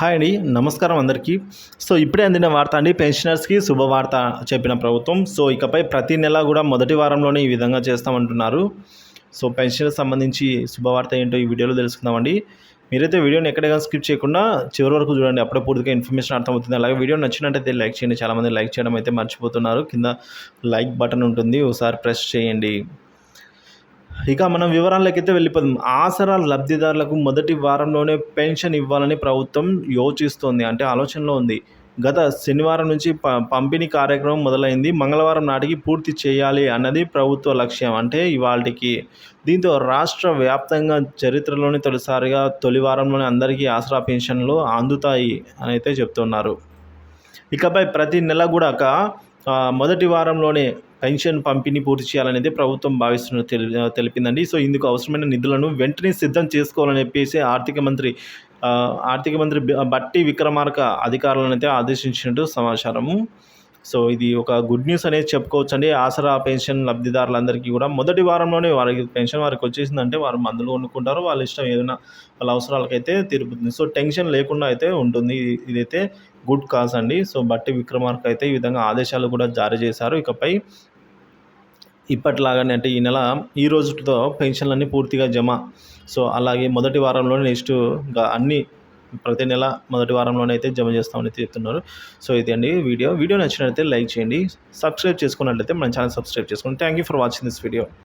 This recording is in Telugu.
హాయ్ అండి. నమస్కారం అందరికీ. ఇప్పుడే అందిన వార్త అండి. పెన్షనర్స్‌కి శుభవార్త చెప్పిన ప్రభుత్వం. ఇకపై ప్రతి నెల గూడా మొదటి వారంలోనే ఈ విధంగా చేస్తామంటున్నారు. పెన్షన్‌కి సంబంధించి శుభవార్త ఏంటో ఈ వీడియోలో తెలుసుకుందామండి. మీరైతే వీడియోని ఎక్కడ గాని స్కిప్ చేయకుండా చివరి వరకు చూడండి. అప్పుడే పూర్తిగా ఇన్ఫర్మేషన్ అర్థమవుతుంది. అలాగే వీడియో నచ్చినట్టయితే లైక్ చేయండి. చాలామంది లైక్ చేయడం అయితే మర్చిపోతున్నారు. కింద లైక్ బటన్ ఉంటుంది. ఒకసారి ప్రెస్ చేయండి. ఇక మనం వివరాల్లోకైతే వెళ్ళిపోదాం. ఆసరా లబ్ధిదారులకు మొదటి వారంలోనే పెన్షన్ ఇవ్వాలని ప్రభుత్వం యోచిస్తోంది. అంటే ఆలోచనలో ఉంది. గత శనివారం నుంచి పంపిణీ కార్యక్రమం మొదలైంది. మంగళవారం నాటికి పూర్తి చేయాలి అన్నది ప్రభుత్వ లక్ష్యం. అంటే ఇవాల్టికి. దీంతో రాష్ట్ర వ్యాప్తంగా చరిత్రలోనే తొలిసారిగా తొలి వారంలోనే అందరికీ ఆసరా పెన్షన్లు అందుతాయి అని అయితే చెప్తున్నారు. ఇకపై ప్రతి నెల కూడా మొదటి వారంలోనే పెన్షన్ పంపిణీ పూర్తి చేయాలనేది ప్రభుత్వం భావిస్తున్నట్టు తెలిపిందండి. ఇందుకు అవసరమైన నిధులను వెంటనే సిద్ధం చేసుకోవాలని చెప్పేసి ఆర్థిక మంత్రి బట్టి విక్రమార్క అధికారులనైతే ఆదేశించినట్టు సమాచారము. ఇది ఒక గుడ్ న్యూస్ అనేది చెప్పుకోవచ్చండి. ఆసరా పెన్షన్ లబ్ధిదారులందరికీ కూడా మొదటి వారంలోనే వారికి పెన్షన్ వారికి వచ్చేసిందంటే వారు మందులు కొనుక్కుంటారు. వాళ్ళ ఇష్టం ఏదైనా వాళ్ళ అవసరాలకైతే తీరుతుంది. టెన్షన్ లేకుండా అయితే ఉంటుంది. ఇదైతే గుడ్ కాజ్ అండి. బట్టి విక్రమార్క అయితే ఈ విధంగా ఆదేశాలు కూడా జారీ చేశారు. ఇకపై ఇప్పటిలాగానే అంటే ఈ రోజుతో పెన్షన్లన్నీ పూర్తిగా జమ. అలాగే మొదటి వారంలోనే నెక్స్ట్ ఇంకా అన్నీ ప్రతి నెల మొదటి వారంలోనే అయితే జమ చేస్తామని చెప్తున్నారు. ఇది అండి వీడియో నచ్చినట్లయితే లైక్ చేయండి. సబ్స్క్రైబ్ చేసుకున్నట్లయితే మన ఛానల్ సబ్స్క్రైబ్ చేసుకోండి. Thank you for watching this video.